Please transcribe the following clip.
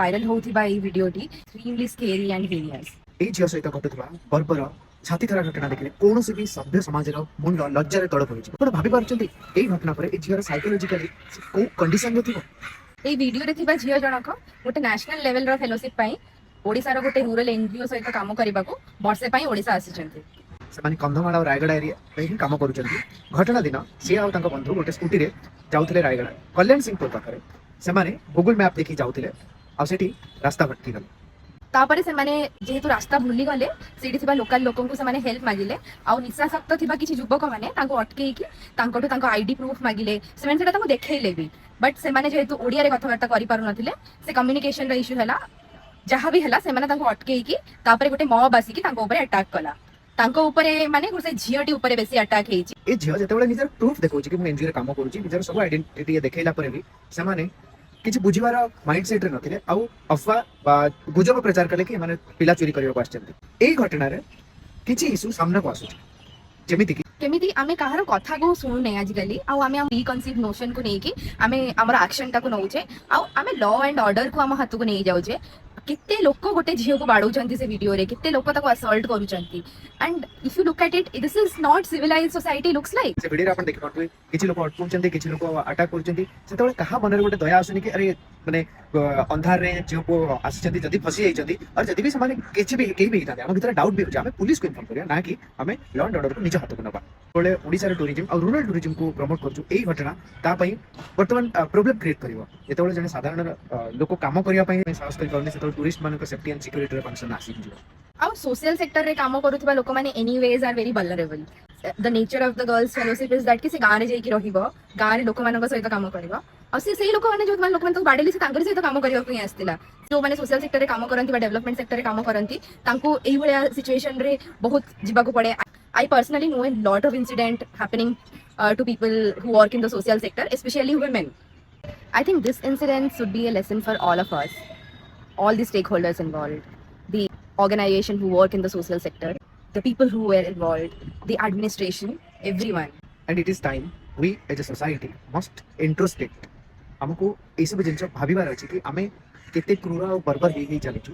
Viral ହୋଉଥିବା ଏଇ ଭିଡିଓଟି extremely scary and heinous। এই ଝିଅ ସହିତ ଘଟୁଥିବା ବର୍ବର ଛାତିଥରା ଘଟଣା ଦେଖିଲେ କୌଣସି ବି ସଭ୍ୟ ସମାଜର ମୁଣ୍ଡ ଲଜ୍ଜାରେ ତଳ ପଡୁଛି। ଆପଣ ଭାବି ପାରୁଛନ୍ତି ଏଇ ଘଟଣା ପରେ ଏ ଝିଅର ସାଇକୋଲୋଜିକାଲି କୋଉ କଣ୍ଡିସନରେ ଥିବ। ଏଇ ଭିଡିଓରେ ଥିବା ଝିଅ ଜଣକ ଗୋଟେ ନ୍ୟାସନାଲ ଲେଭେଲର ଫେଲୋସିପ ପାଇଁ ଓଡ଼ିଶାର ଗୋଟେ ରୁରାଲ ଏନଜିଓ ସହିତ କାମ କରିବାକୁ ବର୍ଷେ ପାଇଁ ଓଡ଼ିଶା ଆସିଛନ୍ତି। ସେମାନେ କନ୍ଧମାଳ ଆଉ ରାୟଗଡ଼ା ଏରିଆରେ ହିଁ କାମ କରୁଛନ୍ତି। ଘଟଣା ଦିନ ସିଏ ଆଉ ତାଙ୍କ ବନ୍ଧୁ ଗୋଟେ ସ୍କୁଟିରେ ଯାଉଥିଲେ ରାୟଗଡ଼ା କଲ୍ୟାଣ ସିଂହପୁର ପାଖରେ। ସେମାନେ ଗୁଗୁଲ ମ୍ୟାପ୍ ଦେଖି ଯାଉଥିଲେ ଆଉ ସେଠି ରାସ୍ତା ଭଟକିଗଲେ। ତାପରେ ସେମାନେ ଯେହେତୁ ରାସ୍ତା ଭୁଲି ଗଲେ ସେଇଠି ଥିବା ଲୋକାଲ ଲୋକଙ୍କୁ ସେମାନେ ହେଲ୍ପ ମାଗିଲେ ଆଉ ନିଶାସକ୍ତ ଥିବା କିଛି ଯୁବକ ମାନେ ତାଙ୍କୁ ଅଟକେଇକି ତାଙ୍କଠୁ ତାଙ୍କ ଆଇଡି ପ୍ରୁଫ୍ ମାଗିଲେ। ସେମାନେ ସେଟା ତାଙ୍କୁ ଦେଖେଇଲେ ବି, ବଟ୍ ସେମାନେ ଯେହେତୁ ଓଡ଼ିଆରେ କଥାବାର୍ତ୍ତା କରିପାରୁନଥିଲେ ସେ କମ୍ୟୁନିକେସନର ଇସ୍ୟୁ ହେଲା। ଯାହା ବି ହେଲା ସେମାନେ ତାଙ୍କୁ ଅଟକେଇକି ତାପରେ ଗୋଟେ ମବ୍ ଆସିକି ତାଙ୍କ ଉପରେ ଆଟାକ୍ କଲା। ତାଙ୍କ ଉପରେ ମାନେ ସେ ଝିଅଟି ଉପରେ ବେଶୀ ଆଟାକ୍ ହେଇଛି। ଏ ଝିଅ ଯେତେବେଳେ ନିଜର ପ୍ରୁଫ୍ ଦେଖଉଛି କି ମୁଁ ଏନଜିଓରେ କାମ କରୁଛି, ନିଜର ସବୁ ଆଇଡେଣ୍ଟିଟି ଦେଖେଇଲା ପରେ ବି ସେମାନେ କିଛି ବୁଝିବାର ମାଇଣ୍ଡ ସେଟ୍ରେ ନଥିଲେ ଆଉ ଅଫବା ବା ଗୁଜବ ପ୍ରଚାର କଲେ କି ଏମାନେ ପିଲା ଚୋରି କରିବାକୁ ଆସିଛନ୍ତି। ଏଇ ଘଟଣାରେ କିଛି ଇସ୍ୟୁ ସାମ୍ନାକୁ ଆସୁଛି, ଯେମିତିକି କେମିତି ଆମେ କାହାର କଥାକୁ ଶୁଣୁନେ ଆଜିକାଲି ଆଉ ଆମେ ଆମ ପ୍ରିକନସିଭ୍ ନୋସନକୁ ନେଇକି ଆମେ ଆମର ଆକ୍ସନଟାକୁ ନଉଛେ ଆଉ ଆମେ ଲ ଆଣ୍ଡ ଅର୍ଡରକୁ ଆମ ହାତକୁ ନେଇ ଯାଉଛେ। କେତେ ଲୋକ ଗୋଟେ ଝିଅକୁ ବାଡଉଛନ୍ତି ସେ ଭିଡିଓରେ, କେତେ ଲୋକ ତାକୁ ଆସଲ୍ଟ କରୁଛନ୍ତି। And if you look at it, this is not civilize society looks like. ସେ ଭିଡିଓରେ ଆପଣ ଦେଖିପାରୁଥିବେ କିଛି ଲୋକ ଅଟକୁଛନ୍ତି, କିଛି ଲୋକ ଆଟାକ୍ କରୁଛନ୍ତି। ସେତେବେଳେ କାହା ମନରେ ଗୋଟେ ଦୟା ଆସୁନି କି ଆରେ ମାନେ ଅନ୍ଧାରରେ ଝିଅକୁ ଆସିଛନ୍ତି, ଯଦି ଫସି ଯାଇଛନ୍ତି ଆଉ ଯଦି ବି ସେମାନେ କିଛି ବି କେହି ବି ହେଇଥାନ୍ତି ଆମ ଭିତରେ ଡାଉଟ୍ ବି ହେଉଛି, ଆମେ ପୁଲିସକୁ ଇନଫର୍ମ କରିବା ନା କି ଆମେ ଲ ଆଣ୍ଡ ଅର୍ଡରକୁ ନିଜ ହାତକୁ ନେବା। ଯେତେବେଳେ ଓଡ଼ିଶାର ଟୁରିଜିମ୍ ଆଉ ରୁରାଲ ଟୁରିଜିମ୍କୁ ପ୍ରମୋଟ କରୁଛୁ, ଏଇ ଘଟଣା ତା ପାଇଁ ବର୍ତ୍ତମାନ ପ୍ରୋବ୍ଲେମ୍ କ୍ରିଏଟ୍ କରିବ। ଯେତେବେଳେ ଜଣେ ସାଧାରଣ ଲୋକ କାମ କରିବା ପାଇଁ ସାହସ କରିପାରୁନି, ସେତେବେଳେ ଟୁରିଷ୍ଟ ମାନଙ୍କ ସେଫ୍ଟି ଆଣ୍ଡ ସିକ୍ୟୁରିଟିର କନସର୍ନ ଆସିଯିବ। ଆଉ ସୋସିଆଲ ସେକ୍ଟରରେ କାମ କରୁଥିବା ଲୋକମାନେ anyways are very vulnerable. The nature of the girls fellowship is that କି ସେ ଗାଁରେ ଯାଇକି ରହିବ, ଗାଁରେ ଲୋକମାନଙ୍କ ସହିତ କାମ କରିବ ଆଉ ସେଇ ଲୋକମାନେ ଯୋଉମାନେ ଲୋକମାନେ ତାକୁ ବାଡେଇଲେ ସେ ତାଙ୍କରି ସହିତ କାମ କରିବାକୁ ହିଁ ଆସିଥିଲା। ଯୋଉମାନେ ସୋସିଆଲ ସେକ୍ଟରରେ କାମ କରନ୍ତି ବା ଡେଭଲପମେଣ୍ଟ ସେକ୍ଟରରେ କାମ କରନ୍ତି ତାଙ୍କୁ ଏଇଭଳିଆ ସିଚୁଏସନରେ ବହୁତ ଯିବାକୁ ପଡେ। I personally know a lot of incident happening to people who work in the social sector, especially women. I think this incident should be a lesson for all of us, all the stakeholders involved, the organization who work in the social sector, the people who were involved, the administration, everyone. and it is time we as a society must introspect। हमको ये सब जिन भाविबार अच्छे कि आमे केते क्रूर और बर्बर ही चलुचु।